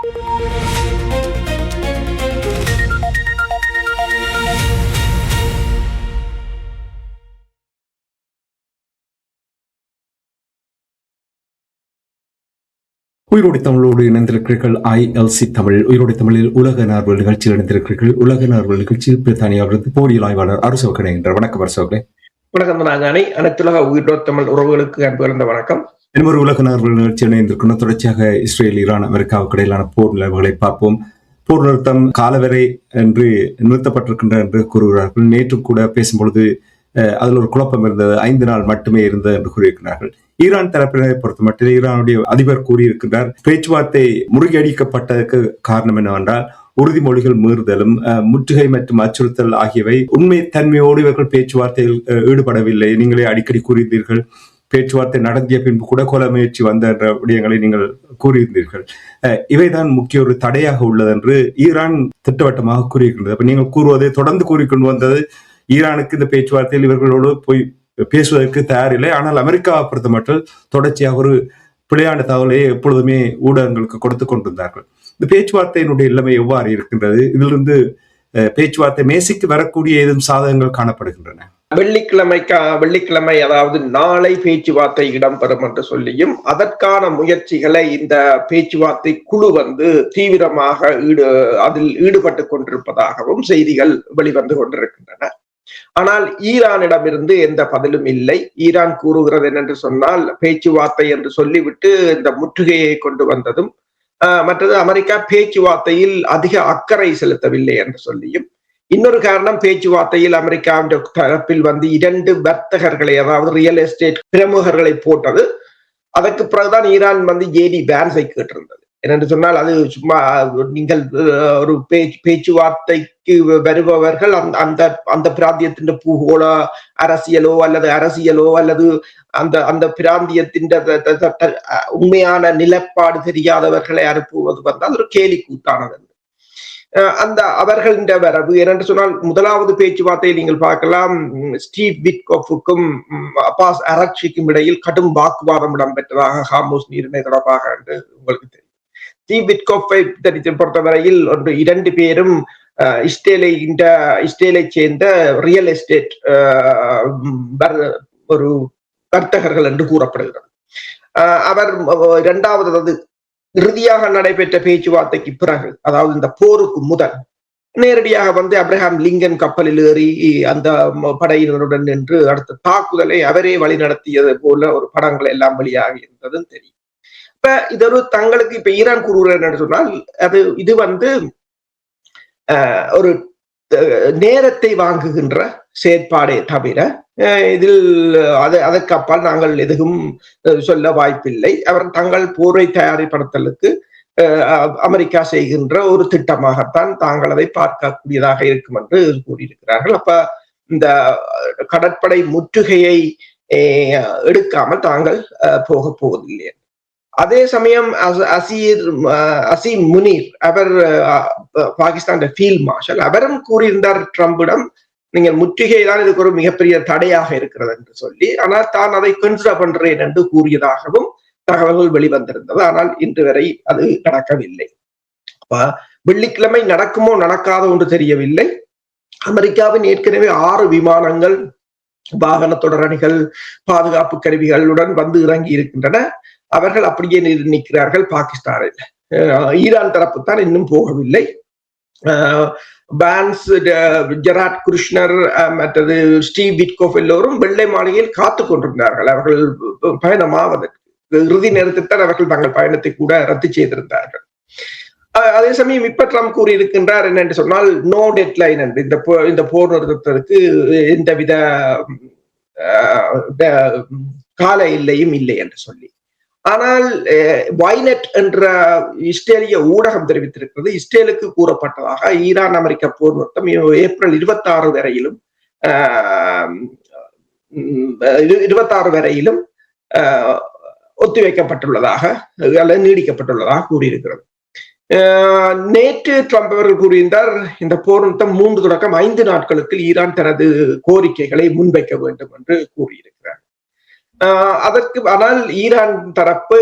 உயிரோடு தமிழோடு இணைந்திருக்கிறீர்கள். ILC தமிழ் உயிரோடு தமிழில் உலக நார்வல் நிகழ்ச்சியில் இணைந்திருக்கிறீர்கள். உலக நார்வல் நிகழ்ச்சியில் பிரித்தானியாவிலிருந்து போடியில் ஆய்வாளர் அரசோகன் என்ற வணக்கம். அரசோகனே வணக்கம். நாகானை அனைத்துலக உயிரோடு தமிழ் உறவுகளுக்கு அன்பு கலந்த வணக்கம். இன்னொரு உலக நார்வல் நிகழ்ச்சி இணைந்திருக்கணும். தொடர்ச்சியாக இஸ்ரேல், ஈரான், அமெரிக்காவுக்கு இடையிலான போர் நிலவுகளை பார்ப்போம். போர் நிறுத்தம் காலவரை என்று நிறுத்தப்பட்டிருக்கின்ற என்று கூறுகிறார்கள். நேற்று கூட பேசும்பொழுது அதில் ஒரு குழப்பம் இருந்தது. 5 நாள் மட்டுமே இருந்தது என்று கூறியிருக்கிறார்கள். ஈரான் தரப்பினரை பொறுத்த மட்டும் ஈரானுடைய அதிபர் கூறியிருக்கிறார், பேச்சுவார்த்தை முறியடிக்கப்பட்டதற்கு காரணம் என்னவென்றால் உறுதிமொழிகள் மீறுதலும் முற்றுகை மற்றும் அச்சுறுத்தல் ஆகியவை உண்மை தன்மையோடு இவர்கள் பேச்சுவார்த்தையில் ஈடுபடவில்லை. நீங்களே அடிக்கடி கூறியிருந்தீர்கள், பேச்சுவார்த்தை நடத்திய பின்பு கூட கொலை முயற்சி வந்த விடயங்களை நீங்கள் கூறியிருந்தீர்கள். இவைதான் முக்கிய ஒரு தடையாக உள்ளது என்று ஈரான் திட்டவட்டமாக கூறியிருக்கின்றது. அப்ப நீங்கள் கூறுவதை தொடர்ந்து கூறிக்கொண்டு வந்தது ஈரானுக்கு இந்த பேச்சுவார்த்தையில் இவர்களோடு போய் பேசுவதற்கு தயாரில்லை. ஆனால் அமெரிக்காவை பொறுத்த மட்டும் தொடர்ச்சியாக ஒரு பிழையான தகவலை எப்பொழுதுமே ஊடகங்களுக்கு கொடுத்து கொண்டிருந்தார்கள். இந்த பேச்சுவார்த்தையினுடைய நிலைமை எவ்வாறு இருக்கின்றது? இதிலிருந்து பேச்சுவார்த்தை மேசைக்கு வரக்கூடிய ஏதும் சாதகங்கள் காணப்படுகின்றன. வெள்ளிக்கிழமை அதாவது நாளை பேச்சுவார்த்தை இடம்பெறும் என்று சொல்லியும் அதற்கான முயற்சிகளை இந்த பேச்சுவார்த்தை குழு தீவிரமாக அதில் ஈடுபட்டு கொண்டிருப்பதாகவும் செய்திகள் வெளிவந்து கொண்டிருக்கின்றன. ஆனால் ஈரானிடமிருந்து எந்த பதிலும் இல்லை. ஈரான் கூறுகிறது என்னென்று சொன்னால், பேச்சுவார்த்தை என்று சொல்லிவிட்டு இந்த முற்றுகையை கொண்டு வந்ததும், மற்றது அமெரிக்கா பேச்சுவார்த்தையில் அதிக அக்கறை செலுத்தவில்லை என்று சொல்லியும், இன்னொரு காரணம் பேச்சுவார்த்தையில் அமெரிக்காவின் தரப்பில் 2 வர்த்தகர்களை, அதாவது ரியல் எஸ்டேட் பிரமுகர்களை போட்டது. அதற்கு பிறகுதான் ஈரான் ஜேடி வேன்ஸை கேட்டிருந்தது. என்னென்று சொன்னால், அது சும்மா நீங்கள் ஒரு பேச்சுவார்த்தைக்கு வருபவர்கள் அந்த பிராந்தியத்தின் பூகோள அரசியலோ அல்லது அந்த பிராந்தியத்தின் உண்மையான நிலப்பாடு தெரியாதவர்களை அனுப்புவது அது ஒரு கேலி கூத்தானது. அவர்களின் வரவு என்னென்று சொன்னால், முதலாவது பேச்சுவார்த்தையை நீங்கள் பார்க்கலாம், ஸ்டீவ் விட்கோஃபுக்கும் அப்பாஸ் அரக்சிக்கும் இடையில் கடும் வாக்குவாதம் இடம்பெற்றதாக ஹார்முஸ் நீரிணை தொடர்பாக என்று உங்களுக்கு தெரியும். ஸ்டீவ் விட்கோஃபை பொறுத்தவரையில் 2 பேரும் இஸ்ரேலை சேர்ந்த ரியல் எஸ்டேட் ஒரு வர்த்தகர்கள் என்று கூறப்படுகிறது. அவர் இரண்டாவது இறுதியாக நடைபெற்ற பேச்சுவார்த்தைக்கு பிறகு, அதாவது இந்த போருக்கு முதல், நேரடியாக அப்ரஹாம் லிங்கன் கப்பலில் ஏறி அந்த படையினருடன் நின்று அடுத்த தாக்குதலை அவரே வழிநடத்தியது போல ஒரு படங்கள் எல்லாம் வெளியாகி இருந்ததும் தெரியும். இப்ப இது ஒரு தங்களுக்கு இப்ப ஈரான் கூறுகிறது சொன்னால், இது ஒரு நேரத்தை வாங்குகின்ற செயற்பாடே தவிர இதில் அதற்கு அப்பால் நாங்கள் எதுவும் சொல்ல வாய்ப்பில்லை. அவர் தங்கள் போரை தயாரிப்படுத்தலுக்கு அமெரிக்கா செய்கின்ற ஒரு திட்டமாகத்தான் தாங்கள் அதை பார்க்கக்கூடியதாக இருக்கும் என்று கூறியிருக்கிறார்கள். அப்ப இந்த கடற்படை முற்றுகையை எடுக்காமல் தாங்கள் போக போவதில்லை. அதே சமயம் அசீம் முனீர், அவர் பாகிஸ்தான் ஃபீல்ட் மார்ஷல், அவரும் கூறியிருந்தார் ட்ரம்பிடம், நீங்கள் முற்றுகை தான் இதுக்கு ஒரு மிகப்பெரிய தடையாக இருக்கிறது என்று சொல்லி, ஆனால் தான் அதை கன்சிடர் பண்றேன் என்று கூறியதாகவும் தகவல்கள் வெளிவந்திருந்தது. ஆனால் இன்று வரை அது நடக்கவில்லை. வெள்ளிக்கிழமை நடக்குமோ நடக்காதோ என்று தெரியவில்லை. அமெரிக்காவின் ஏற்கனவே 6 விமானங்கள், வாகன தொடரணிகள், பாதுகாப்பு கருவிகளுடன் இறங்கி இருக்கின்றன. அவர்கள் அப்படியே நிற்கிறார்கள் பாகிஸ்தானில். ஈரான் தரப்பு தான் இன்னும் போகவில்லை. பான்ஸ், ஜெராட் குருஷ்னர், மற்றது ஸ்டீவ் விட்கோஃப் எல்லோரும் வெள்ளை மாளிகையில் காத்து கொண்டிருந்தார்கள் அவர்கள் பயணமாவதற்கு. இறுதி நேரத்தில் தான் அவர்கள் தங்கள் பயணத்தை கூட ரத்து செய்திருந்தார்கள். அதே சமயம் இப்ப ட்ரம்ப் கூறியிருக்கின்றார் என்னென்று சொன்னால், நோ டெட்லைன் என்று, இந்த போர் நிறுத்தத்திற்கு எந்தவித கால எல்லையும் இல்லை என்று சொல்லி. ஆனால் வைனெட் என்ற இஸ்ரேலிய ஊடகம் தெரிவித்திருக்கிறது, இஸ்ரேலுக்கு கூறப்பட்டதாக ஈரான் அமெரிக்க போர் நிறுத்தம் ஏப்ரல் 26 வரையிலும் ஒத்திவைக்கப்பட்டுள்ளதாக அல்லது நீடிக்கப்பட்டுள்ளதாக கூறியிருக்கிறது. நேற்று ட்ரம்ப் அவர்கள் கூறியிருந்தார், இந்த போர் நிறுத்தம் 3 தொடக்கம் 5 நாட்களுக்கு ஈரான் தனது கோரிக்கைகளை முன்வைக்க வேண்டும் என்று கூறியிருக்கிறார். அதற்கு ஆனால் ஈரான் தரப்பு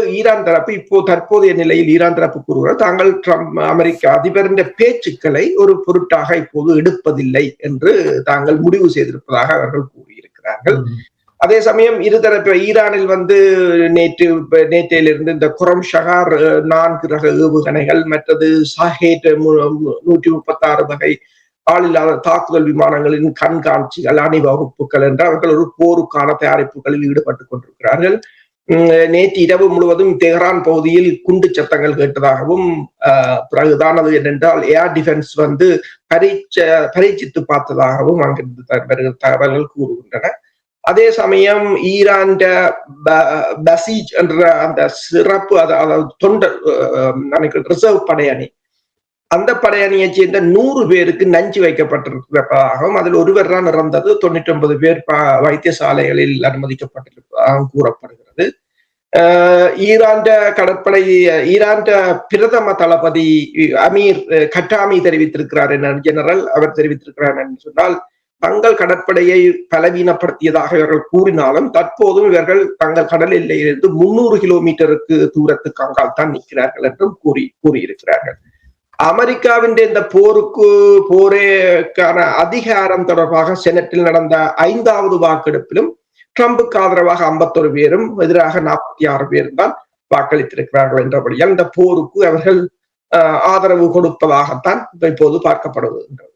தற்போதைய நிலையில் ஈரான் தரப்பு கூறுகிறார் தாங்கள் அமெரிக்க அதிபரின் பேச்சுக்களை ஒரு பொருட்டாக இப்போது எடுப்பதில்லை என்று தாங்கள் முடிவு செய்திருப்பதாக அவர்கள் கூறியிருக்கிறார்கள். அதே சமயம் இருதரப்பு ஈரானில் நேற்றையிலிருந்து இந்த குரம் ஷகார் 4 ரக ஏவுகணைகள், மற்றது சாஹேட் 136 வகை ஆளில்லாத தாக்குதல் விமானங்களின் கண்காட்சிகள், அணிவகுப்புகள் என்று அவர்கள் ஒரு போருக்கான தயாரிப்புகளில் ஈடுபட்டுக் கொண்டிருக்கிறார்கள். நேற்று இரவு முழுவதும் தெஹ்ரான் பகுதியில் குண்டு சத்தங்கள் கேட்டதாகவும் பிறகுதான் அது என்னென்றால் ஏர் டிஃபென்ஸ் பரீட்சித்து பார்த்ததாகவும் அங்கிருந்து தகவல்கள் கூறுகின்றன. அதே சமயம் ஈரான் பசீஜ் என்ற அந்த சிறப்பு அதாவது தொண்டர் ரிசர்வ் படையணி, அந்த படையணியை சேர்ந்த 100 பேருக்கு நஞ்சு வைக்கப்பட்டிருப்பதாகவும் அதில் ஒருவர் தான் இறந்தது, 99 பேர் வைத்தியசாலைகளில் அனுமதிக்கப்பட்டிருப்பதாகவும் கூறப்படுகிறது. ஈரான் பிரதம தளபதி அமீர் கட்டாமி தெரிவித்திருக்கிறார் ஜெனரல் அவர் தெரிவித்திருக்கிறார் என்று சொன்னால், தங்கள் கடற்படையை பலவீனப்படுத்தியதாக இவர்கள் கூறினாலும் தற்போதும் இவர்கள் தங்கள் கடல் எல்லையிலிருந்து 300 கிலோமீட்டருக்கு தூரத்துக்கு அங்கால் தான் நிற்கிறார்கள் என்றும் கூறியிருக்கிறார்கள். அமெரிக்காவின் இந்த போருக்கான அதிகாரம் தொடர்பாக செனட்டில் நடந்த 5வது வாக்கெடுப்பிலும் ட்ரம்புக்கு ஆதரவாக 51 பேரும் எதிராக 46 பேரும் தான் வாக்களித்திருக்கிறார்கள் என்றபடியால் இந்த போருக்கு அவர்கள் ஆதரவு கொடுப்பதாகத்தான் இப்போது பார்க்கப்படுகின்றது.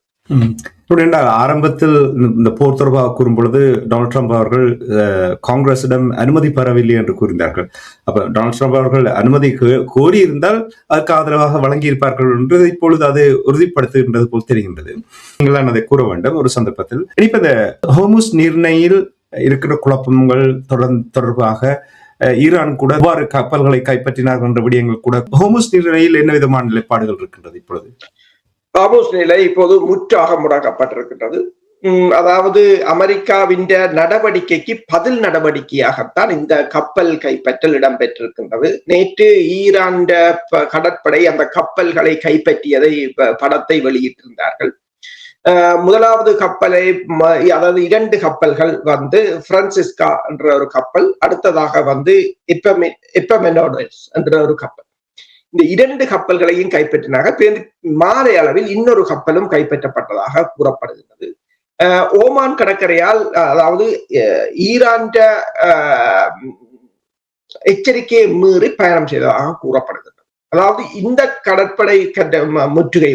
ஆரம்பத்தில் இந்த போர் தொடர்பாக கூறும் பொழுது டொனால்ட் ட்ரம்ப் அவர்கள் காங்கிரசிடம் அனுமதி பெறவில்லை என்று கூறினார்கள். அப்ப டொனால்ட் ட்ரம்ப் அவர்கள் அனுமதி கோரியிருந்தால் அதற்கு ஆதரவாக வழங்கியிருப்பார்கள் என்று இப்பொழுது அது உறுதிப்படுத்துகின்றது போல் தெரிகின்றது. நீங்கள் அதை கூற வேண்டும் ஒரு சந்தர்ப்பத்தில். இப்ப இந்த ஹோர்முஸ் நீரிணையில் இருக்கிற குழப்பங்கள் தொடர்பாக ஈரான் கூட எவ்வாறு கப்பல்களை கைப்பற்றினார்கள் என்ற விடயங்கள் கூட ஹோர்முஸ் நீரிணையில் என்ன விதமான நிலைப்பாடுகள் இருக்கின்றது? இப்பொழுது ஹோர்முஸ் நிலை இப்போது முற்றாக முடக்கப்பட்டிருக்கின்றது. அதாவது அமெரிக்காவின் நடவடிக்கைக்கு பதில் நடவடிக்கையாகத்தான் இந்த கப்பல் கைப்பற்றல் இடம்பெற்றிருக்கின்றது. நேற்று ஈரான் கடற்படை அந்த கப்பல்களை கைப்பற்றியதை படத்தை வெளியிட்டிருந்தார்கள். முதலாவது கப்பலை, அதாவது 2 கப்பல்கள் பிரான்சிஸ்கா என்ற ஒரு கப்பல், அடுத்ததாக எப்பமெனோடஸ் என்ற ஒரு கப்பல். இந்த 2 கப்பல்களையும் கைப்பற்றினாங்க. மாலை அளவில் இன்னொரு கப்பலும் கைப்பற்றப்பட்டதாக கூறப்படுகிறது. ஓமான் கடற்கரையால், அதாவது ஈரான் எச்சரிக்கையை மீறி பயணம் செய்ததாக கூறப்படுகிறது. அதாவது இந்த கடற்படை முற்றுகை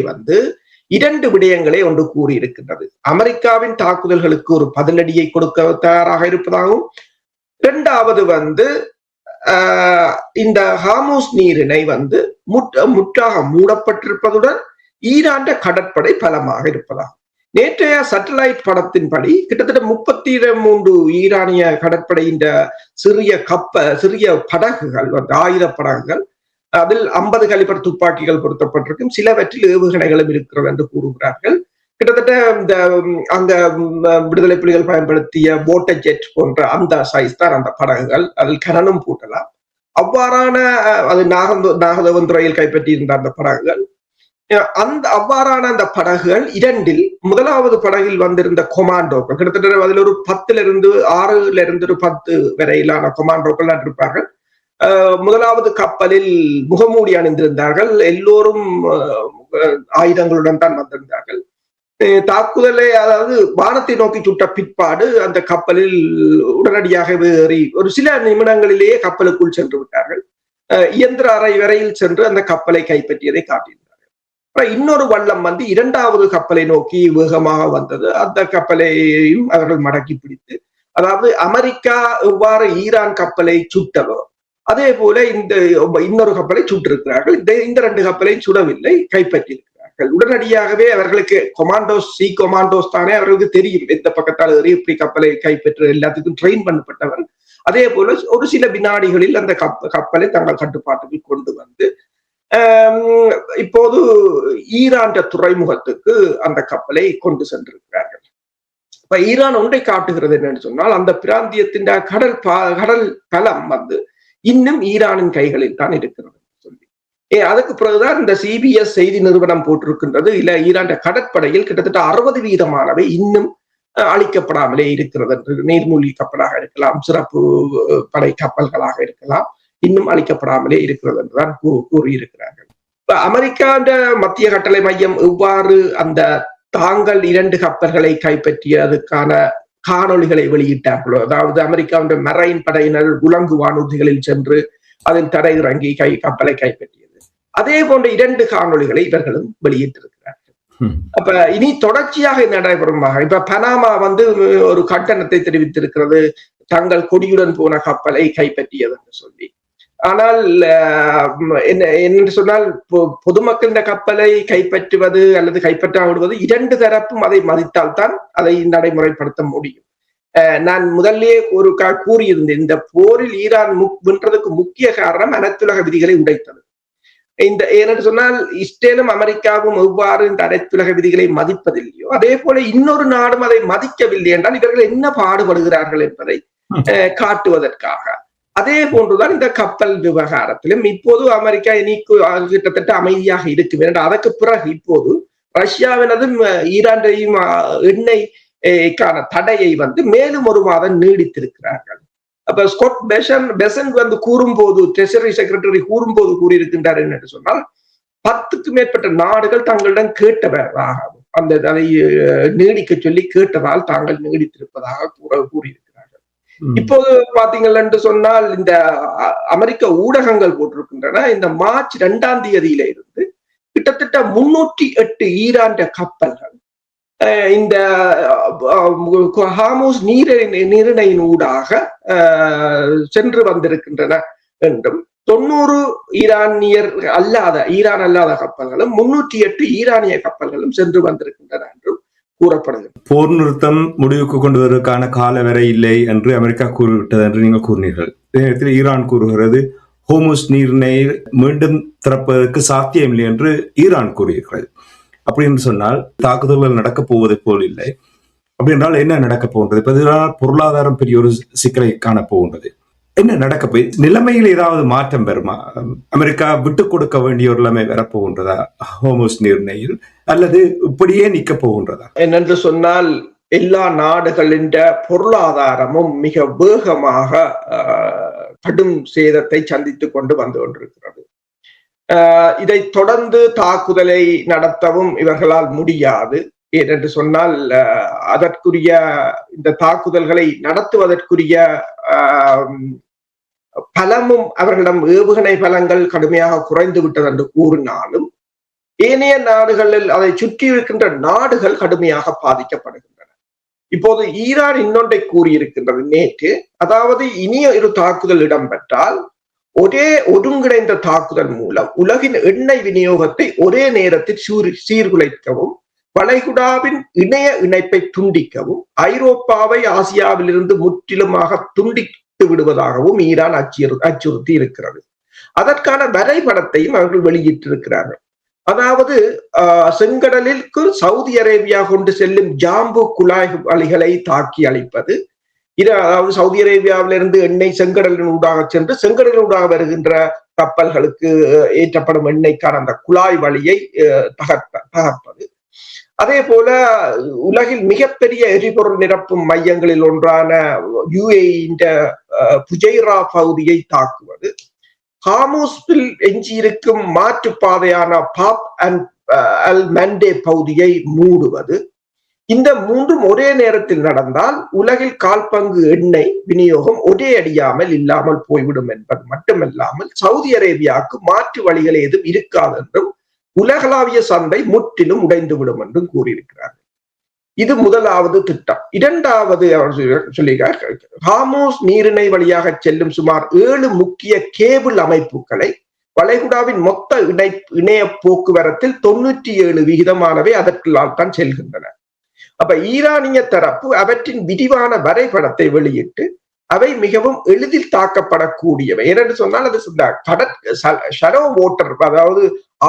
2 விடயங்களை ஒன்று கூறியிருக்கின்றது. அமெரிக்காவின் தாக்குதல்களுக்கு ஒரு பதிலடியை கொடுக்க தயாராக இருப்பதாகவும், 2வது இந்த ஹார்முஸ் நீரிணை முற்றாக மூடப்பட்டிருப்பதுடன் ஈரான் கடற்படை பலமாக இருப்பதாகும். நேற்றைய சேட்டலைட் படத்தின்படி கிட்டத்தட்ட 33 ஈரானிய கடற்படையின் சிறிய படகுகள், ஆயுத படகுகள், அதில் 50 கலிபர் துப்பாக்கிகள் பொருத்தப்பட்டிருக்கும், சிலவற்றில் ஏவுகணைகளும் இருக்கிறது என்று கூறுகிறார்கள். கிட்டத்தட்ட அந்த விடுதலை புலிகள் பயன்படுத்திய போட்ட ஜெட் போன்ற அந்த சைஸ் தான் அந்த படகுகள். அதில் கனனும் பூட்டலாம். அவ்வாறான அது நாகதவந்துறையில் கைப்பற்றியிருந்த அந்த படகுகள், அவ்வாறான அந்த படகுகள் 2ல் முதலாவது படகில் வந்திருந்த கொமாண்டோக்கள், கிட்டத்தட்ட அதில் ஒரு 6லிருந்து 10 வரையிலான கொமாண்டோக்கள் இருப்பார்கள். முதலாவது கப்பலில் முகமூடி அணிந்திருந்தார்கள். எல்லோரும் ஆயுதங்களுடன் தான் வந்திருந்தார்கள். தாக்குதலை, அதாவது வானத்தை நோக்கி சுட்ட பிற்பாடு அந்த கப்பலில் உடனடியாக ஏறி ஒரு சில நிமிடங்களிலேயே கப்பலுக்குள் சென்று விட்டார்கள். இயந்திர அறை வரையில் சென்று அந்த கப்பலை கைப்பற்றியதை காட்டியிருந்தார்கள். இன்னொரு வள்ளம் 2வது கப்பலை நோக்கி வேகமாக வந்தது. அந்த கப்பலையும் அவர்கள் மடக்கி பிடித்து, அதாவது அமெரிக்கா எவ்வாறு ஈரான் கப்பலை சுட்டதோ அதே போல இந்த இன்னொரு கப்பலை சுட்டிருக்கிறார்கள். இந்த 2 கப்பலையும் சுடவில்லை, கைப்பற்றியிருக்கிறார்கள். உடனடியாகவே அவர்களுக்கு சி கொமாண்டோஸ் தானே, அவர்களுக்கு தெரியும் எந்த பக்கத்தால் எப்படி கப்பலை கைப்பற்ற எல்லாத்துக்கும் ட்ரெயின் பண்ணப்பட்டவர். அதே போல ஒரு சில வினாடிகளில் அந்த கப்பலை தங்கள் கட்டுப்பாட்டுக்கு கொண்டு இப்போது ஈரான் துறைமுகத்துக்கு அந்த கப்பலை கொண்டு சென்றிருக்கிறார்கள். இப்ப ஈரான் ஒன்றை காட்டுகிறது என்னன்னு சொன்னால், அந்த பிராந்தியத்தின் கடல் பலம் இன்னும் ஈரானின் கைகளில் தான் இருக்கிறது சொல்லி. அதுக்கு பிறகுதான் இந்த CBS செய்தி நிறுவனம் போட்டிருக்கின்றது, இல்ல ஈரான் கடற்படையில் கிட்டத்தட்ட 60% இன்னும் அழிக்கப்படாமலே இருக்கிறது என்று, நீர்மூழ்கி கப்பலாக இருக்கலாம், சிறப்பு படை கப்பல்களாக இருக்கலாம், இன்னும் அழிக்கப்படாமலே இருக்கிறது என்றுதான் கூறியிருக்கிறார்கள். இப்ப அமெரிக்கா மத்திய கட்டளை மையம் எவ்வாறு அந்த தாங்கள் 2 கப்பல்களை கைப்பற்றியதுக்கான காணொளிகளை வெளியிட்டார்களோ, அதாவது அமெரிக்காவுடைய மரைன் படையினர் உலங்கு வானூர்திகளில் சென்று அதில் தரை இறங்கி கப்பலை கைப்பற்றியது, அதே போன்ற 2 காணொளிகளை இவர்களும் வெளியிட்டிருக்கிறார்கள். அப்ப இனி தொடர்ச்சியாக நடைபெறுமாக இப்ப பனாமா ஒரு கண்டனத்தை தெரிவித்திருக்கிறது, தங்கள் கொடியுடன் போன கப்பலை கைப்பற்றியது என்று சொல்லி. ஆனால் என்ன சொன்னால், பொதுமக்களின் கப்பலை கைப்பற்றுவது அல்லது கைப்பற்ற விடுவது 2 தரப்பும் அதை மதித்தால்தான் அதை நடைமுறைப்படுத்த முடியும். நான் முதல்லே கூறியிருந்தேன், இந்த போரில் ஈரான் வென்றதுக்கு முக்கிய காரணம் அனைத்துலக விதிகளை உடைத்தது. ஏனென்று சொன்னால், இஸ்ரேலும் அமெரிக்காவும் எவ்வாறு இந்த அனைத்துலக விதிகளை மதிப்பதில்லையோ அதே போல இன்னொரு நாடும் அதை மதிக்கவில்லை என்றால் இவர்கள் என்ன பாடுபடுகிறார்கள் என்பதை காட்டுவதற்காக. அதே போன்றுதான் இந்த கப்பல் விவகாரத்திலும் இப்போது அமெரிக்கா இனி கிட்டத்தட்ட அமைதியாக இருக்கும். ஏனென்றால் அதற்கு பிறகு இப்போது ரஷ்யாவினதும் ஈரானையும் எண்ணெய்க்கான தடையை மேலும் 1 மாதம் நீடித்திருக்கிறார்கள். அப்ப ஸ்காட் பெசன்ட் கூறும்போது, ட்ரெஷரி செக்ரட்டரி கூறும்போது கூறியிருக்கின்றார் என்று சொன்னால், 10க்கும் மேற்பட்ட நாடுகள் தங்களிடம் கேட்டவராகவும் அதை நீடிக்க சொல்லி கேட்டதால் தாங்கள் நீடித்திருப்பதாக கூறியிருக்கிறார்கள். இப்போது பாத்தீங்கள் என்று சொன்னால், இந்த அமெரிக்க ஊடகங்கள் போட்டிருக்கின்றன, இந்த மார்ச் 2ஆம் தேதியில இருந்து கிட்டத்தட்ட 308 ஈரான் கப்பல்கள் இந்த ஹார்முஸ் நீரிணையின் ஊடாக சென்று வந்திருக்கின்றன என்றும், 90 ஈரான் அல்லாத கப்பல்களும் 308 ஈரானிய கப்பல்களும் சென்று வந்திருக்கின்றன என்றும் கூறப்படுகிறது. போர் நிறுத்தம் முடிவுக்கு கொண்டு வருவதற்கான கால வரை இல்லை என்று அமெரிக்கா கூறிவிட்டது என்று நீங்கள் கூறினீர்கள். நேரத்தில் ஈரான் கூறுகிறது ஹோர்முஸ் நீரிணை மீண்டும் திறப்பதற்கு சாத்தியமில்லை என்று ஈரான் கூறுகிறது. அப்படி என்று சொன்னால் தாக்குதல்கள் நடக்கப் போவதை போல் இல்லை. அப்படி என்றால் என்ன நடக்கப் போகின்றது? இப்ப பொருளாதாரம் பெரிய ஒரு சிக்கலை காணப்போகின்றது. என்ன நடக்க போய் நிலைமையில் ஏதாவது மாற்றம் வருமா? அமெரிக்கா விட்டுக் கொடுக்க வேண்டிய ஒரு நிலைமை வரப்போகின்றதா ஹோர்முஸ் நீரிணையில், அல்லது இப்படியே நிக்க போகின்றதா? என்னென்று சொன்னால், எல்லா நாடுகளின் பொருளாதாரமும் மிக வேகமாக கடும் சேதத்தை சந்தித்துக் கொண்டு வந்து கொண்டிருக்கிறது. இதை தொடர்ந்து தாக்குதலை நடத்தவும் இவர்களால் முடியாது. ஏனென்று சொன்னால், அதற்குரிய இந்த தாக்குதல்களை நடத்துவதற்குரிய பலமும் அவர்களிடம் ஏவுகணை பலங்கள் கடுமையாக குறைந்து விட்டது என்று கூறினாலும், ஏனைய நாடுகளில் அதை சுற்றி இருக்கின்ற நாடுகள் கடுமையாக பாதிக்கப்படுகின்றன. இப்போது ஈரான் இன்னொன்றை கூறியிருக்கின்றது நேற்று, அதாவது இனிய ஒரு தாக்குதல் இடம்பெற்றால் ஒரே ஒருங்கிணைந்த தாக்குதல் மூலம் உலகின் எண்ணெய் விநியோகத்தை ஒரே நேரத்தில் சீர்குலைக்கவும், வளைகுடாவின் இணைய இணைப்பை துண்டிக்கவும், ஐரோப்பாவை ஆசியாவிலிருந்து முற்றிலுமாக துண்டித்து விடுவதாகவும் ஈரான் அச்சுறுத்தி இருக்கிறது. அதற்கான வரைபடத்தையும் அவர்கள் வெளியிட்டிருக்கிறார்கள். அதாவது செங்கடலிற்கு சவுதி அரேபியா கொண்டு செல்லும் ஜாம்பு குழாய் வழிகளை தாக்கி அழிப்பது, அதாவது சவுதி அரேபியாவிலிருந்து எண்ணெய் செங்கடலின் ஊடாக சென்று செங்கடலின் ஊடாக வருகின்ற கப்பல்களுக்கு ஏற்றப்படும் எண்ணெய்க்கான அந்த குழாய் வழியை தகர்ப்பது. அதே போல உலகில் மிகப்பெரிய எரிபொருள் நிரப்பும் மையங்களில் ஒன்றான UAE புஜைரா பகுதியை தாக்குவது, ஹார்முஸில் எஞ்சியிருக்கும் மாற்றுப்பாதையான பாப் அண்ட் அல் மண்டே பகுதியை மூடுவது. இந்த 3ம் ஒரே நேரத்தில் நடந்தால் உலகில் 1/4 பங்கு எண்ணெய் விநியோகம் ஒரே அடியாமல் இல்லாமல் போய்விடும் என்பது மட்டுமல்லாமல், சவுதி அரேபியாவுக்கு மாற்று வழிகள் ஏதும் இருக்காது என்றும், உலகளாவிய சந்தை முற்றிலும் உடைந்துவிடும் என்றும் கூறியிருக்கிறார்கள். இது முதலாவது திட்டம். 2வது சொல்லுகிறார், ஹார்முஸ் நீரிணை வழியாக செல்லும் சுமார் 7 முக்கிய கேபிள் அமைப்புகளை வளைகுடாவின் மொத்த இணைய போக்குவரத்தில் 97% அதற்குள்ளால் தான் செல்கின்றன. அப்ப ஈரானிய தரப்பு அவற்றின் விரிவான வரைபடத்தை வெளியிட்டு அவை மிகவும் எளிதில் தாக்கப்படக்கூடியவை. ஏனென்று சொன்னால், அது ஷரோ வாட்டர், அதாவது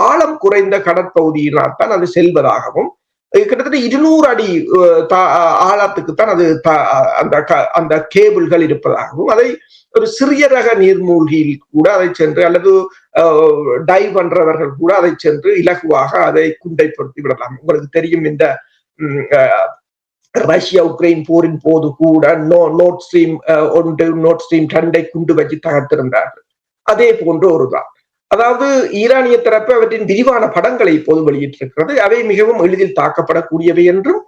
ஆழம் குறைந்த கடற்பகுதியினால் தான் அது செல்வதாகவும், கிட்டத்தட்ட 200 அடி ஆழத்துக்குத்தான் அது அந்த கேபிள்கள் இருப்பதாகவும், அதை ஒரு சிறிய ரக நீர்மூழ்கியில் கூட அதை சென்று, அல்லது டைவ் பண்றவர்கள் கூட அதை சென்று இலகுவாக அதை குண்டைப்படுத்தி விடலாம். உங்களுக்கு தெரியும், இந்த ரஷ்யா உக்ரைன் போரின் போது கூட நோர்ட் ஸ்ட்ரீம் 1 நோர்ட் ஸ்ட்ரீம் 2 குண்டு வச்சு தகர்த்திருந்தார்கள். அதே போன்ற ஒருதான். அதாவது ஈரானிய தரப்பு அவற்றின் விரிவான படங்களை இப்போது வெளியிட்டிருக்கிறது. அவை மிகவும் எளிதில் தாக்கப்படக்கூடியவை என்றும்,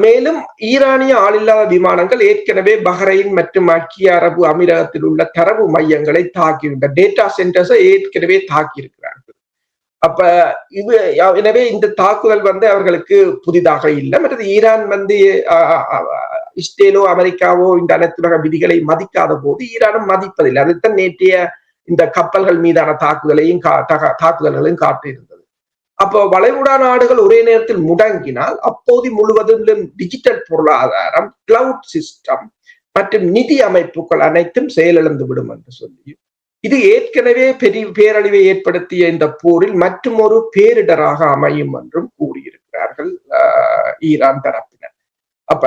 மேலும் ஈரானிய ஆளில்லாத விமானங்கள் ஏற்கனவே பஹ்ரைன் மற்றும் ஐக்கிய அரபு அமீரகத்தில் உள்ள தரவு மையங்களை தாக்கியிருந்த டேட்டா சென்டர்ஸை ஏற்கனவே தாக்கியிருக்கிறார்கள். அப்ப இது எனவே இந்த தாக்குதல் அவர்களுக்கு புதிதாக இல்லை. மற்றது ஈரான் இஸ்ரேலோ அமெரிக்காவோ இந்த அனைத்துலக விதிகளை மதிக்காத போது ஈரானும் மதிப்பதில்லை. அதுதான் நேற்றைய இந்த கப்பல்கள் மீதான தாக்குதல்களையும் காட்டியிருந்தது. அப்போ வளைகுடா நாடுகள் ஒரே நேரத்தில் முடங்கினால் அப்போது முழுவதும் டிஜிட்டல் பொருளாதாரம், கிளவுட் சிஸ்டம் மற்றும் நிதி அமைப்புகள் அனைத்தும் செயலிழந்து விடும் என்று சொல்லி, இது ஏற்கனவே பேரழிவை ஏற்படுத்திய இந்த போரில் மற்றும் ஒரு பேரிடராக அமையும் என்றும் கூறியிருக்கிறார்கள் ஈரான் தரப்பினர். அப்ப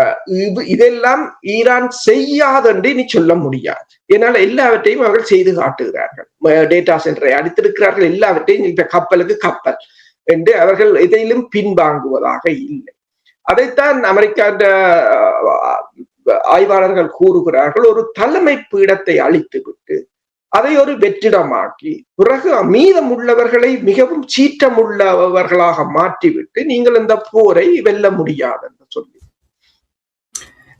இதெல்லாம் ஈரான் செய்யாதென்று இனி சொல்ல முடியாது. ஏனால் எல்லாவற்றையும் அவர்கள் செய்து காட்டுகிறார்கள். டேட்டா சென்டரை அடித்திருக்கிறார்கள். எல்லாவற்றையும் இப்ப கப்பலுக்கு கப்பல் என்று அவர்கள் எதையிலும் பின்வாங்குவதாக இல்லை. அதைத்தான் அமெரிக்கா ஆய்வாளர்கள் கூறுகிறார்கள். ஒரு தலைமை பீடத்தை அழித்து விட்டு அதை ஒரு வெற்றிடமாக்கி பிறகு மீதம் உள்ளவர்களை மிகவும் சீற்றமுள்ளவர்களாக மாற்றிவிட்டு நீங்கள் இந்த போரை வெல்ல முடியாது என்று சொல்லி,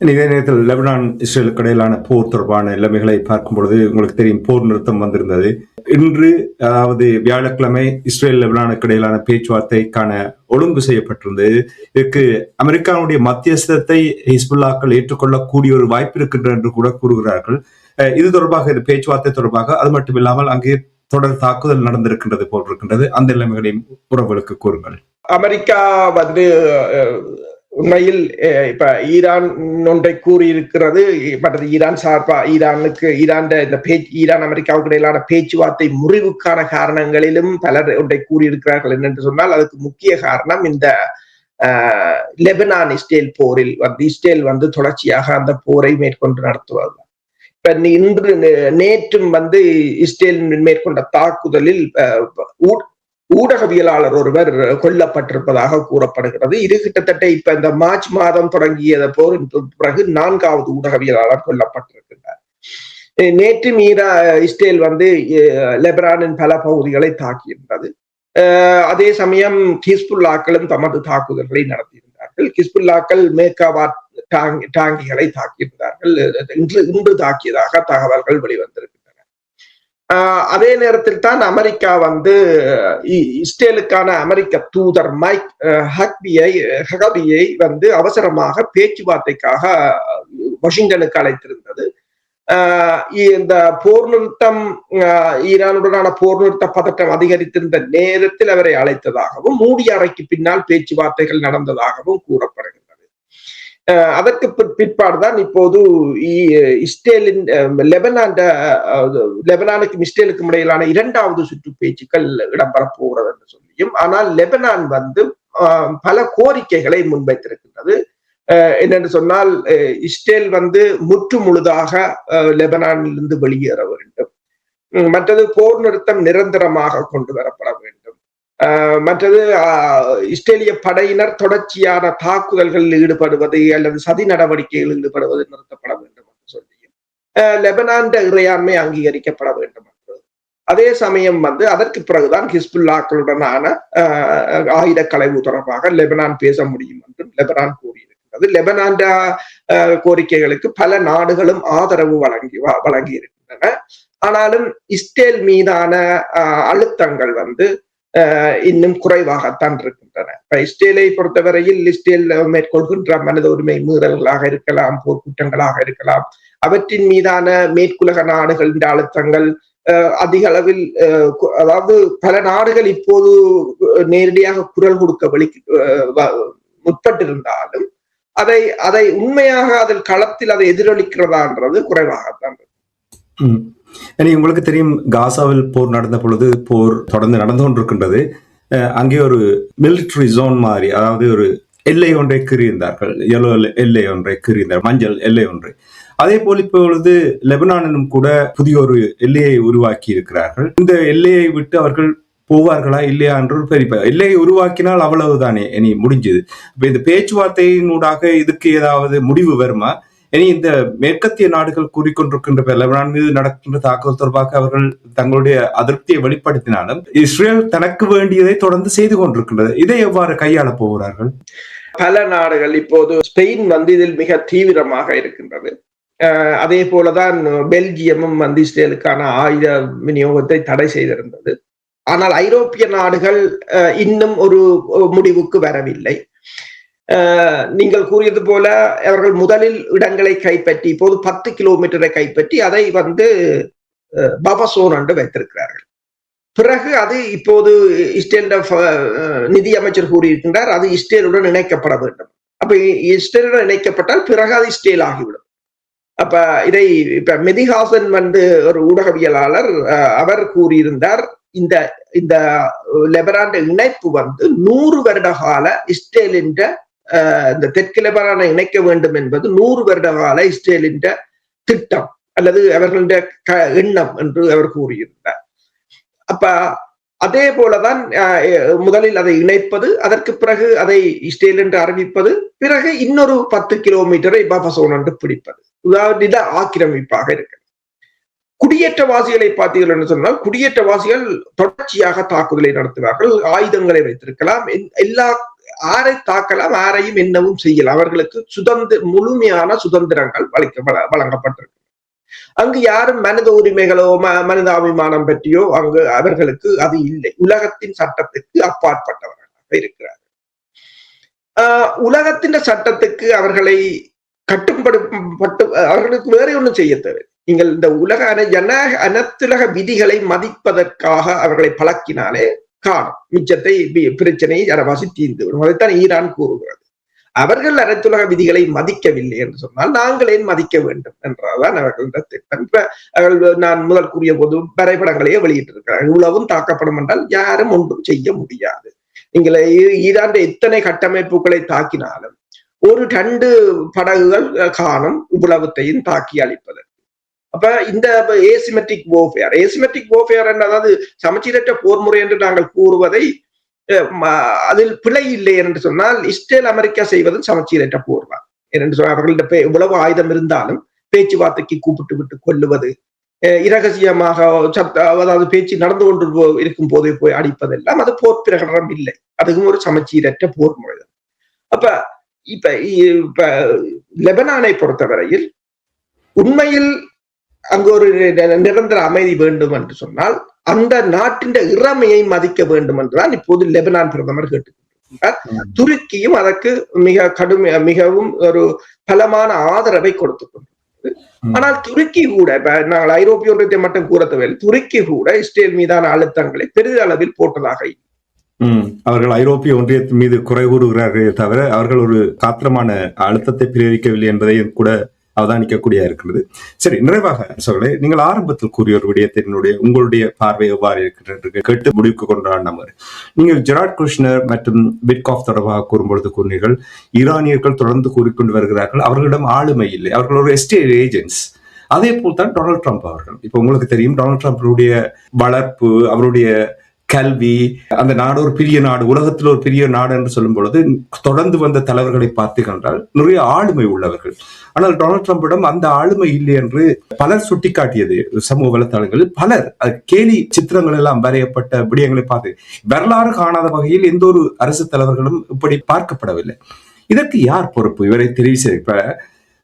இதே நேரத்தில் லெபனான் இஸ்ரேலுக்கு இடையிலான போர் தொடர்பான நிலைமைகளை பார்க்கும் பொழுது உங்களுக்கு தெரியும், போர் நிறுத்தம் வந்திருந்தது. இன்று அதாவது வியாழக்கிழமை இஸ்ரேல் லெபனானுக்கு இடையிலான பேச்சுவார்த்தைக்கான ஒழுங்கு செய்யப்பட்டிருந்தது. இதற்கு அமெரிக்காவுடைய மத்தியஸ்தத்தை ஹிஸ்புல்லாக்கள் ஏற்றுக்கொள்ளக்கூடிய ஒரு வாய்ப்பு இருக்கின்றது என்று கூட கூறுகிறார்கள். இது தொடர்பாக, இது பேச்சுவார்த்தை தொடர்பாக, அது மட்டும் இல்லாமல் அங்கே தொடர் தாக்குதல் நடந்திருக்கின்றது போல் இருக்கின்றது. அந்த நிலைமைகளையும் உறவுகளுக்கு கூறுங்கள். அமெரிக்கா உண்மையில் இப்ப ஈரான் ஒன்றை கூறியிருக்கிறது. மற்றது ஈரான் சார்பா ஈரான் அமெரிக்காவுக்கு இடையிலான பேச்சுவார்த்தை முறிவுக்கான காரணங்களிலும் பலர் ஒன்றை கூறியிருக்கிறார்கள். என்னென்று சொன்னால் அதுக்கு முக்கிய காரணம் இந்த லெபனான் இஸ்ரேல் போரில் இஸ்ரேல் தொடர்ச்சியாக அந்த போரை மேற்கொண்டு நடத்துவது. இப்ப இன்று நேற்றும் இஸ்ரேல் மேற்கொண்ட தாக்குதலில் ஊடகவியலாளர் ஒருவர் கொல்லப்பட்டிருப்பதாக கூறப்படுகிறது. இது கிட்டத்தட்ட இப்ப இந்த மார்ச் மாதம் தொடங்கிய போரின் பிறகு 4வது ஊடகவியலாளர் கொல்லப்பட்டிருக்கிறார். நேற்றும் இஸ்ரேல் லெபனானின் பல பகுதிகளை தாக்கியிருந்தது. அதே சமயம் ஹிஸ்புல்லாக்களும் தமது தாக்குதல்களை நடத்தியிருந்தார்கள். ஹிஸ்புல்லாக்கள் மேற்காவாட் டாங்கிகளை தாக்கியிருந்தார்கள். இன்று தாக்கியதாக தகவல்கள் வெளிவந்திருக்கின்றன. அதே நேரத்தில் தான் அமெரிக்கா இஸ்ரேலுக்கான அமெரிக்க தூதர் மைக் ஹகபியை அவசரமாக பேச்சுவார்த்தைக்காக வாஷிங்டனுக்கு அழைத்திருந்தது. இந்த போர் நிறுத்தம், ஈரானுடனான போர் நிறுத்த பதட்டம் அதிகரித்திருந்த நேரத்தில் அவரை அழைத்ததாகவும் மூடிய அறைக்கு பின்னால் பேச்சுவார்த்தைகள் நடந்ததாகவும் கூறப்படுகிறது. அதற்கு பிற்பாடுதான் இப்போது இஸ்ரேலின் லெபனானுக்கும் இஸ்ரேலுக்கும் இடையிலான 2வது சுற்று பேச்சுக்கள் இடம்பெறப் போகிறது என்று சொல்லியும், ஆனால் லெபனான் பல கோரிக்கைகளை முன்வைத்திருக்கின்றது. என்னென்று சொன்னால், இஸ்ரேல் முற்று முழுதாக லெபனானிலிருந்து வெளியேற வேண்டும், மற்றது போர் நிறுத்தம் நிரந்தரமாக கொண்டு வரப்பட வேண்டும், மற்றது இஸ்ரேலிய படையினர் தொடர்ச்சியான தாக்குதல்களில் ஈடுபடுவது அல்லது சதி நடவடிக்கைகளில் ஈடுபடுவது நிறுத்தப்பட வேண்டும் என்று சொல்லியும், லெபனான் இறையாண்மை அங்கீகரிக்கப்பட வேண்டும் என்று, அதே சமயம் அதற்கு பிறகுதான் ஹிஸ்புல்லாக்களுடனான ஆயுத களைவு தொடர்பாக லெபனான் பேச முடியும் என்றும் லெபனான் கூறியிருக்கிறது. லெபனான் கோரிக்கைகளுக்கு பல நாடுகளும் ஆதரவு வழங்கி இருக்கின்றன. ஆனாலும் இஸ்ரேல் மீதான அழுத்தங்கள் இன்னும் குறைவாகத்தான் இருக்கின்றன. இஸ்ரேலை பொறுத்தவரையில் இஸ்ரேல் மேற்கொள்கின்ற மனித உரிமை மீறல்களாக இருக்கலாம், போர்க்குற்றங்களாக இருக்கலாம், அவற்றின் மீதான மேற்குலக நாடுகளின் அழுத்தங்கள் அதிக அளவில், அதாவது பல நாடுகள் இப்போது நேரடியாக குரல் கொடுக்க முற்பட்டிருந்தாலும் அதை உண்மையாக அதில் களத்தில் அதை எதிரொலிக்கிறதான்றது குறைவாகத்தான் இருக்கு. உங்களுக்கு தெரியும், காசாவில் போர் நடந்த பொழுது போர் தொடர்ந்து நடந்து கொண்டிருக்கின்றது. அங்கே ஒரு மிலிட்டரி ஜோன் மாதிரி, அதாவது ஒரு எல்லை ஒன்றை கீறியிருந்தார்கள், எல்லோ எல்லை ஒன்றை கீறியிருந்தார், மஞ்சள் எல்லை ஒன்றை. அதே போல் இப்பொழுது லெபனானிலும் கூட புதிய ஒரு எல்லையை உருவாக்கி இருக்கிறார்கள். இந்த எல்லையை விட்டு அவர்கள் போவார்களா இல்லையா என்று ஒரு பெரிய எல்லையை உருவாக்கினால் அவ்வளவுதானே இனி முடிஞ்சது. இப்ப இந்த பேச்சுவார்த்தையினூடாக இதுக்கு ஏதாவது முடிவு வருமா? இனி இந்த மேற்கத்திய நாடுகள் கூறிக்கொண்டிருக்கின்ற லெபனான் மீது நடக்கின்ற தாக்குதல் தொடர்பாக அவர்கள் தங்களுடைய அதிருப்தியை வெளிப்படுத்தினாலும் இஸ்ரேல் தனக்கு வேண்டியதை தொடர்ந்து செய்து கொண்டிருக்கின்றது. இதை எவ்வாறு கையாளப் போகிறார்கள்? பல நாடுகள் இப்போது ஸ்பெயின் இதில் மிக தீவிரமாக இருக்கின்றது. அதே போலதான் பெல்ஜியமும் இஸ்ரேலுக்கான ஆயுத விநியோகத்தை தடை செய்திருந்தது. ஆனால் ஐரோப்பிய நாடுகள் இன்னும் ஒரு முடிவுக்கு வரவில்லை. நீங்கள் கூறியது போல அவர்கள் முதலில் இடங்களை கைப்பற்றி இப்போது 10 கிலோமீட்டரை கைப்பற்றி அதை பஃபர் சோன் என்று வைத்திருக்கிறார்கள். பிறகு அது இப்போது இஸ்ரேல் நிதி அமைச்சர் கூறியிருக்கின்றார், அது இஸ்ரேலுடன் இணைக்கப்பட வேண்டும். அப்ப இஸ்ரேலுடன் இணைக்கப்பட்டால் பிறகு அது இஸ்ரேல் ஆகிவிடும். அப்ப இதை இப்ப மெதிஹாசன் ஒரு ஊடகவியலாளர் அவர் கூறியிருந்தார், இந்த லெபனான் இணைப்பு 100 வருட கால இஸ்ரேலின் இந்த தெற்கு லெபனானை இணைக்க வேண்டும் என்பது 100 வருட கால இஸ்ரேலின் திட்டம் அல்லது அவர்களுடைய எண்ணம் என்று அவர் கூறியிருந்தார். அப்ப அதே போலதான் முதலில் அதை இணைப்பது, அதற்கு பிறகு அதை இஸ்ரேல் என்று அறிவிப்பது, பிறகு இன்னொரு 10 கிலோமீட்டரை பஃபர் சோன் என்று பிடிப்பது. நில ஆக்கிரமிப்பாக இருக்கு. குடியேற்றவாசிகளை பார்த்தீர்கள் என்று சொன்னால் குடியேற்றவாசிகள் தொடர்ச்சியாக தாக்குதலை நடத்துவார்கள், ஆயுதங்களை வைத்திருக்கலாம், ஆரை தாக்கலாம், ஆரையும் என்னவும் செய்யலாம். அவர்களுக்கு முழுமையான சுதந்திரங்கள் வழங்கப்பட்டிருக்கு. அங்கு யாரும் மனித உரிமைகளோ மனிதாபிமானம் பற்றியோ அங்கு அவர்களுக்கு அது இல்லை. உலகத்தின் சட்டத்துக்கு அப்பாற்பட்டவர்களாக இருக்கிறார்கள். உலகத்தின் சட்டத்துக்கு அவர்களை கட்டுப்பட்டு அவர்களுக்கு வேற ஒன்றும் செய்ய தேவை. நீங்கள் இந்த அனைத்துலக விதிகளை மதிப்பதற்காக அவர்களை பழக்கினாலே காணும் மிச்சத்தை பிரச்சனையை அரவாசி தீர்ந்து விடும். அதைத்தான் ஈரான் கூறுகிறது. அவர்கள் அனைத்துலக விதிகளை மதிக்கவில்லை என்று சொன்னால் நாங்கள் ஏன் மதிக்க வேண்டும் என்றால்தான் அவர்களோட திட்டம். இப்ப நான் முதல் கூறிய போது வரைபடங்களையே வெளியிட்டிருக்கிறார்கள். இவ்வளவும் தாக்கப்படும் என்றால் யாரும் ஒன்றும் செய்ய முடியாது. நீங்கள் ஈரான் எத்தனை கட்டமைப்புகளை தாக்கினாலும் 1-2 படகுகள் காணும் இவ்வளவுத்தையும் தாக்கி அளிப்பதற்கு. அப்ப இந்த ஏசிமெட்ரிக் வார்ஃபேர் அதாவது சமச்சீரற்ற போர் முறை என்று நாங்கள் கூறுவதை அதில் பிழை இல்லை என்று சொன்னால் இஸ்ரேல் அமெரிக்கா செய்வது சமச்சீரற்ற போர் தான் என்று சொன்னால் அவர்கள்ட்ட இவ்வளவு ஆயுதம் இருந்தாலும் பேச்சுவார்த்தைக்கு கூப்பிட்டு விட்டு கொல்லுவது, இரகசியமாக அதாவது பேச்சு நடந்து கொண்டு இருக்கும் போதே போய் அடிப்பதெல்லாம் அது போர் பிரகடனம் இல்லை. அதுவும் ஒரு சமச்சீரற்ற போர் முறை. அப்ப இப்ப லெபனானை பொறுத்தவரையில் உண்மையில் அங்கு ஒரு நிரந்தர அமைதி வேண்டும் என்று சொன்னால் அந்த நாட்டின் இறைமையை மதிக்க வேண்டும் என்றுதான் இப்போது லெபனான் பிரதமர் கேட்டுக்கொண்டிருக்கிறார். துருக்கியும் அதற்கு மிகவும் ஒரு பலமான ஆதரவை கொடுத்துக் கொண்டிருக்கிறது. ஆனால் துருக்கி கூட நாங்கள் ஐரோப்பிய ஒன்றியத்தை மட்டும் கூற தேவையில்லை, துருக்கி கூட இஸ்ரேல் மீதான அழுத்தங்களை பெரிதளவில் போட்டதாக அவர்கள் ஐரோப்பிய ஒன்றியத்தின் மீது குறை கூறுகிறார்களே தவிர அவர்கள் ஒரு காத்திரமான அழுத்தத்தை பிரயோகிக்கவில்லை என்பதையும் கூட அவதானிக்கக்கூடிய இருக்கிறது. சரி, நிறைவாக சொல்ல நீங்கள் ஆரம்பத்தில் கூறிய ஒரு விடயத்தினுடைய உங்களுடைய பார்வை எவ்வாறு இருக்கிறது கேட்டு முடிவுக்கு கொண்டாட நீங்கள் ஜெரார்ட் குஷ்னர் மற்றும் விட்காஃப் தொடர்பாக கூறும்பொழுது கூறினீர்கள், ஈரானியர்கள் தொடர்ந்து கூறிக்கொண்டு வருகிறார்கள், அவர்களிடம் ஆளுமை இல்லை, அவர்கள் ஒரு எஸ்டேட் ஏஜென்ட்ஸ். அதே போல் தான் டொனால்ட் ட்ரம்ப் அவர்கள். இப்ப உங்களுக்கு தெரியும், டொனால்ட் ட்ரம்ப்புடைய வளர்ப்பு, அவருடைய கல்வி, அந்த நாடு ஒரு பெரிய நாடு, உலகத்தில் ஒரு பெரிய நாடு என்று சொல்லும் பொழுது தொடர்ந்து வந்த தலைவர்களை பார்த்தீர்கள் நிறைய ஆளுமை உள்ளவர்கள். ஆனால் டொனால்ட் ட்ரம்பிடம் அந்த ஆளுமை இல்லை என்று பலர் சுட்டிக்காட்டியது சமூக வலைத்தளங்களில். பலர் கேலி சித்திரங்கள் எல்லாம் வரையப்பட்ட விடயங்களை பார்த்து வரலாறு காணாத வகையில் எந்த ஒரு அரசு தலைவர்களும் இப்படி பார்க்கப்படவில்லை. இதற்கு யார் பொறுப்பு? இவரை தெரிவு செய்ய இப்ப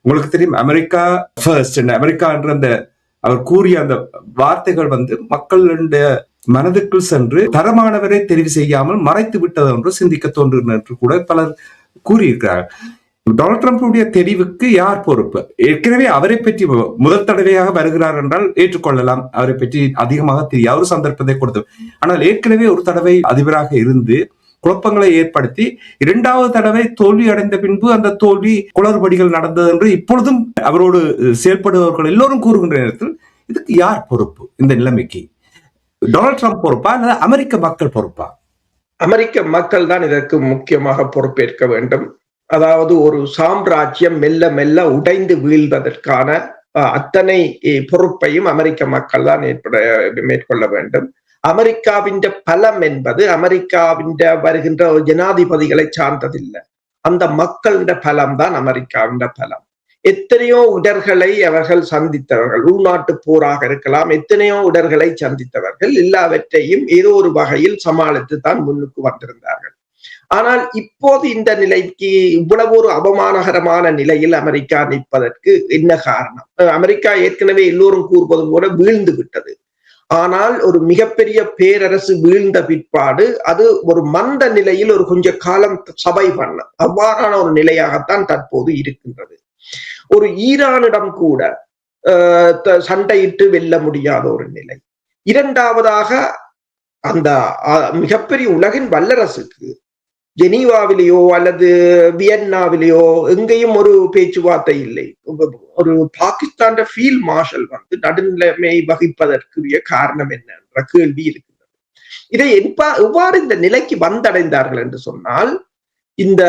உங்களுக்கு தெரியும், அமெரிக்கா ஃபர்ஸ்ட், அமெரிக்கா என்ற அந்த அவர் கூறிய அந்த வார்த்தைகள் மக்களுடைய மனதுக்குள் சென்று தரமானவரை தெரிவு செய்யாமல் மறைத்து விட்டது என்று சிந்திக்க தோன்றுகிறது என்று கூட பலர் கூறியிருக்கிறார்கள். டொனால்ட் ட்ரம்புடைய தெரிவுக்கு யார் பொறுப்பு? ஏற்கனவே அவரை பற்றி முதல் தடவையாக வருகிறார் என்றால் ஏற்றுக்கொள்ளலாம், அவரை பற்றி அதிகமாக தெரியாது, ஒரு சந்தர்ப்பத்தை கொடுத்து. ஆனால் ஏற்கனவே ஒரு தடவை அதிபராக இருந்து குழப்பங்களை ஏற்படுத்தி 2வது தடவை தோல்வி அடைந்த பின்பு அந்த தோல்வி குளறுபடிகள் நடந்தது என்று இப்பொழுதும் அவரோடு செயல்படுபவர்கள் எல்லோரும் கூறுகின்ற நேரத்தில் இதுக்கு யார் பொறுப்பு? இந்த நிலைமைக்கு டொனால்ட் ட்ரம்ப் பொறுப்பா அல்லது அமெரிக்க மக்கள் பொறுப்பா? அமெரிக்க மக்கள் தான் இதற்கு முக்கியமாக பொறுப்பேற்க வேண்டும். அதாவது ஒரு சாம்ராஜ்யம் மெல்ல மெல்ல உடைந்து வீழ்வதற்கான அத்தனை பொறுப்பையும் அமெரிக்க மக்கள் தான் மேற்கொள்ள வேண்டும். அமெரிக்காவின் பலம் என்பது அமெரிக்காவின் வருகின்ற ஜனாதிபதிகளை சார்ந்ததில்லை. அந்த மக்களிட பலம் தான் அமெரிக்காவின் பலம். எத்தனையோ இடர்களை அவர்கள் சந்தித்தவர்கள், உள்நாட்டு போராக இருக்கலாம், எத்தனையோ இடர்களை சந்தித்தவர்கள், எல்லாவற்றையும் ஏதோ ஒரு வகையில் சமாளித்து தான் முன்னுக்கு வந்திருந்தார்கள். ஆனால் இப்போது இந்த நிலைக்கு இவ்வளவு ஒரு அவமானகரமான நிலையில் அமெரிக்கா நிற்பதற்கு என்ன காரணம்? அமெரிக்கா ஏற்கனவே எல்லோரும் கூறுவதும் கூட வீழ்ந்து விட்டது. ஆனால் ஒரு மிகப்பெரிய பேரரசு வீழ்ந்த பிற்பாடு அது ஒரு மந்த நிலையில் ஒரு கொஞ்ச காலம் சபை பண்ண அவ்வாறான ஒரு நிலையாகத்தான் தற்போது இருக்கின்றது. ஒரு ஈரானிடம் கூட சண்டையிட்டு வெல்ல முடியாத ஒரு நிலை. இரண்டாவதாக அந்த மிகப்பெரிய உலகின் வல்லரசுக்கு ஜெனீவாவிலேயோ அல்லது வியன்னாவிலேயோ எங்கேயும் ஒரு பேச்சுவார்த்தை இல்லை. ஒரு பாகிஸ்தான் ஃபீல்ட் மார்ஷல் வந்து நடுநிலைமை வகிப்பதற்குரிய காரணம் என்ன என்ற கேள்வி இருக்கின்றது. இதை எவ்வாறு இந்த நிலைக்கு வந்தடைந்தார்கள் என்று சொன்னால், இந்த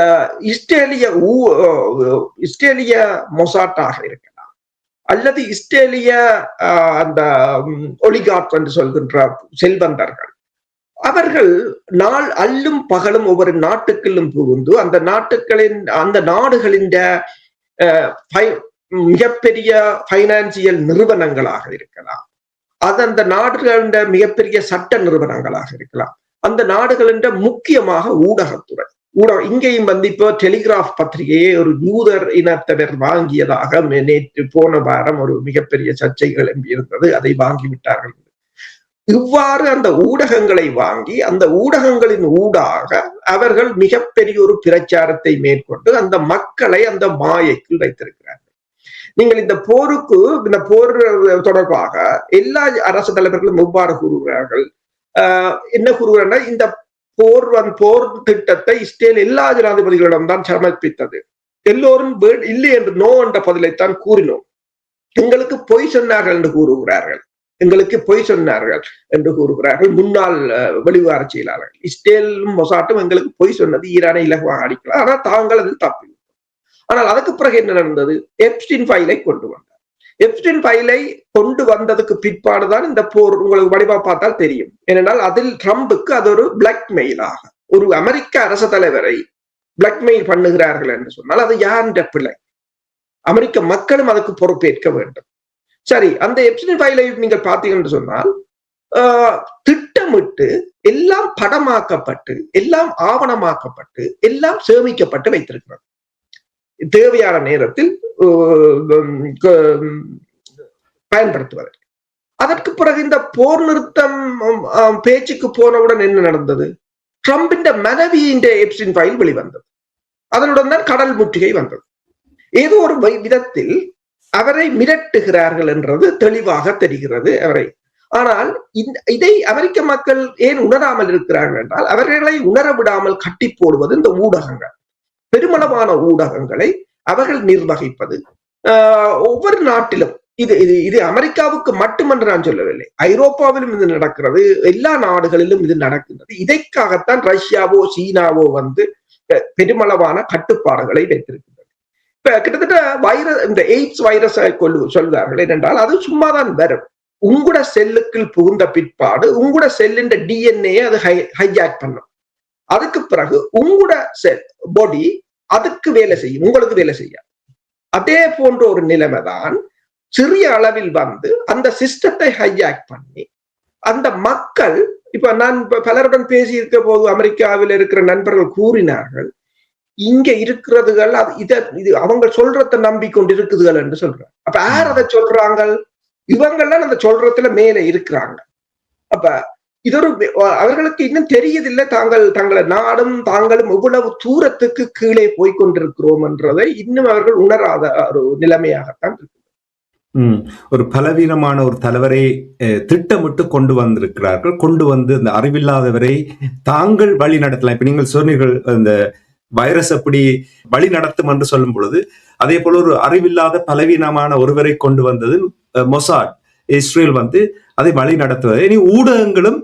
இஸ்ரேலிய மொசாட்டாக இருக்கலாம், அல்லது இஸ்ரேலிய அந்த ஒலிகார்ட் என்று சொல்கின்ற செல்வந்தர்கள், அவர்கள் நாள் அல்லும் பகலும் ஒவ்வொரு நாட்டுக்குள்ளும் புகுந்து அந்த நாடுகளின் மிகப்பெரிய பைனான்சியல் நிறுவனங்களாக இருக்கலாம், அது அந்த நாடுகளின் மிகப்பெரிய சட்ட நிறுவனங்களாக இருக்கலாம், அந்த நாடுகளின் முக்கியமாக ஊடகத்துறை. இங்கேயும் வந்து இப்போ டெலிகிராஃப் பத்திரிகையை ஒரு யூதர் இனத்தவர் வாங்கியதாக நேற்று போன வாரம் ஒரு மிகப்பெரிய சர்ச்சைகள் இருந்தது. அதை வாங்கிவிட்டார்கள். இவ்வாறு அந்த ஊடகங்களை வாங்கி அந்த ஊடகங்களின் ஊடாக அவர்கள் மிகப்பெரிய ஒரு பிரச்சாரத்தை மேற்கொண்டு அந்த மக்களை அந்த மாயைக்குள் வைத்திருக்கிறார்கள். நீங்கள் இந்த போர் தொடர்பாக எல்லா அரசு தலைவர்களும் எவ்வாறு கூறுகிறார்கள்? என்ன கூறுகிறார்கள்? இந்த போர் திட்டத்தை இஸ்ரேல் எல்லா ஜனாதிபதிகளிடம் தான் சமர்ப்பித்தது. எல்லோரும் இல்லை என்று நோ என்ற பதிலைத்தான் கூறினோம். எங்களுக்கு பொய் சொன்னார்கள் என்று கூறுகிறார்கள். முன்னாள் வெளிவார செயலாளர்கள் இஸ்ரேலும் மொசாட்டும் எங்களுக்கு பொய் சொன்னது, ஈரானை இலகுவாக அடிக்கலாம், ஆனால் தாங்கள் அதில் தப்பி. ஆனால் அதுக்கு பிறகு என்ன நடந்தது? எப்ஸ்டீன் ஃபைலை கொண்டு வந்தார். எப்ஸ்டீன் ஃபைலை கொண்டு வந்ததுக்கு பிற்பாடுதான் இந்த போர் உங்களுக்கு வடிவா பார்த்தால் தெரியும். ஏனென்றால் அதில் ட்ரம்புக்கு அது ஒரு பிளாக்மெயிலாக ஒரு அமெரிக்க அரசு தலைவரை பிளாக்மெயில் பண்ணுகிறார்கள் என்று சொன்னால் அது யாருன்ற பிள்ளை? அமெரிக்க மக்களும் அதுக்கு பொறுப்பேற்க வேண்டும். சரி, அந்த எப்ஸ்டீன் ஃபைலை நீங்கள் பார்த்தீங்கன்னு சொன்னால் திட்டமிட்டு எல்லாம் படமாக்கப்பட்டு எல்லாம் ஆவணமாக்கப்பட்டு எல்லாம் சேமிக்கப்பட்டு வைத்திருக்கிறது. தேவையான நேரத்தில் பயன்படுத்துவதற்கு. அதற்கு பிறகு இந்த போர் நிறுத்தம் பேச்சுக்கு போனவுடன் என்ன நடந்தது? ட்ரம்பின் மனைவியின் எப்ஸ்டீன் ஃபைல் வெளிவந்தது. அதனுடன் தான் கடல் முற்றுகை வந்தது. ஏதோ ஒரு விதத்தில் அவரை மிரட்டுகிறார்கள் என்றது தெளிவாக தெரிகிறது அவரை. ஆனால் இதை அமெரிக்க மக்கள் ஏன் உணராமல் இருக்கிறார்கள் என்றால், அவர்களை உணர விடாமல் கட்டி போடுவது இந்த ஊடகங்கள், பெருமளவான ஊடகங்களை அவர்கள் நிர்வகிப்பது. ஒவ்வொரு நாட்டிலும் இது அமெரிக்காவுக்கு மட்டுமென்று நான் சொல்லவில்லை, ஐரோப்பாவிலும் இது நடக்கிறது, எல்லா நாடுகளிலும் இது நடக்கின்றது. இதற்காகத்தான் ரஷ்யாவோ சீனாவோ வந்து பெருமளவான கட்டுப்பாடுகளை வைத்திருக்கின்றன. இப்ப கிட்டத்தட்ட இந்த எய்ட்ஸ் வைரஸை சொல்வார்கள். ஏனென்றால் அது சும்மாதான் வரும். உங்களோட செல்லுக்குள் புகுந்த பிற்பாடு உங்களோட செல்லின் டிஎன்ஏ அது ஹைஜாக் பண்ணும். அதுக்கு பிறகு உங்களோட செல் பாடி அதுக்கு வேலை செய்யும், உங்களுக்கு வேலை செய்யும். அதே போன்ற ஒரு நிலைமைதான் சிறிய அளவில் வந்து அந்த சிஸ்டத்தை ஹைஜாக் பண்ணி அந்த மக்கள், இப்ப நான் பலருடன் பேசி இருக்க போது அமெரிக்காவில் இருக்கிற நண்பர்கள் கூறினார்கள், இங்க இருக்கிறதுகள் இது அவங்க சொல்றத நம்பிக்கொண்டு இருக்குதுகள் என்று சொல்றாங்க. அப்ப யார் அதை சொல்றாங்க? இவங்கெல்லாம் அந்த சொல்றதுல மேல இருக்கிறாங்க. அப்ப இது ஒரு அவர்களுக்கு இன்னும் தெரியதில்லை, தங்களை நாடும் தாங்களும் எவ்வளவு தூரத்துக்கு கீழே போய்கொண்டிருக்கிறோம் என்றதை இன்னும் அவர்கள் உணராத ஒரு நிலைமையாகத்தான் இருக்கு. ஒரு பலவீனமான ஒரு தலைவரை திட்டமிட்டு கொண்டு வந்திருக்கிறார்கள். கொண்டு வந்து இந்த அறிவில்லாதவரை தாங்கள் வழி நடத்தலாம். இப்ப நீங்கள் சொன்னீர்கள் இந்த வைரஸ் அப்படி வழி நடத்தும் என்று சொல்லும் பொழுது, அதே போல ஒரு அறிவில்லாத பலவீனமான ஒருவரை கொண்டு வந்தது மொசாட். இஸ்ரேல் வந்து அதை வழி நடத்துவது. இனி ஊடகங்களும்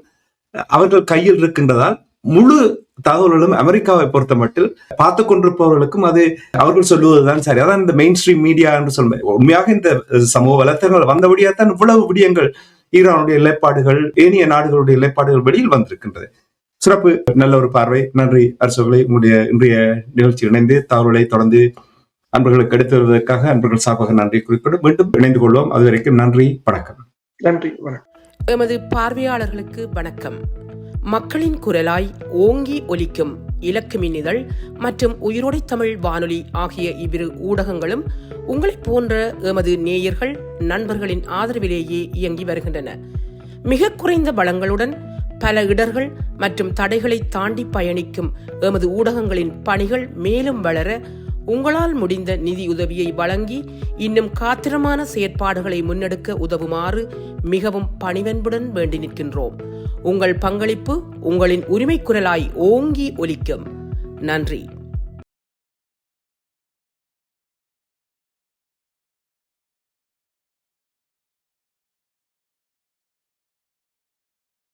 அவர்கள் கையில் இருக்கின்றதால் முழு தகவல்களும் அமெரிக்காவை பொறுத்த மட்டில் பார்த்து கொண்டிருப்பவர்களுக்கும் அது அவர்கள் சொல்லுவதுதான் சரி. அதான் இந்த மெயின் ஸ்ட்ரீம் மீடியா என்று சொல்லுவேன். உண்மையாக இந்த சமூக வலைத்தளங்கள் வந்தபடியாத்தான் இவ்வளவு விடயங்கள் ஈரானுடைய நிலைப்பாடுகள், ஏனைய நாடுகளுடைய நிலைப்பாடுகள் வெளியில் வந்திருக்கின்றது. சிறப்பு, நல்ல ஒரு பார்வை. நன்றி அரசுகளை, உங்களுடைய இன்றைய நிகழ்ச்சி இணைந்து தகவல்களை தொடர்ந்து அன்பர்களுக்கு எடுத்து வருவதற்காக அன்பர்கள் சார்பாக நன்றி குறிப்பிட்டு மீண்டும் இணைந்து கொள்வோம். அது வரைக்கும் நன்றி, வணக்கம். நன்றி, வணக்கம். எமது பார்வையாளர்களுக்கு வணக்கம். மக்களின் குரலாய் ஓங்கி ஒலிக்கும் இலக்கு மின்னிதழ் மற்றும் உயிரோடை தமிழ் வானொலி ஆகிய இவ்விரு ஊடகங்களும் உங்களைப் போன்ற எமது நேயர்கள், நண்பர்களின் ஆதரவிலேயே இயங்கி வருகின்றன. மிக குறைந்த வளங்களுடன் பல இடர்கள் மற்றும் தடைகளை தாண்டி பயணிக்கும் எமது ஊடகங்களின் பணிகள் மேலும் வளர உங்களால் முடிந்த நிதியுதவியை வழங்கி இன்னும் காத்திரமான செயற்பாடுகளை முன்னெடுக்க உதவுமாறு மிகவும் பணிவன்புடன் வேண்டி நிற்கின்றோம். உங்கள் பங்களிப்பு உங்களின் உரிமை குரலாய் ஓங்கி ஒலிக்கும். நன்றி.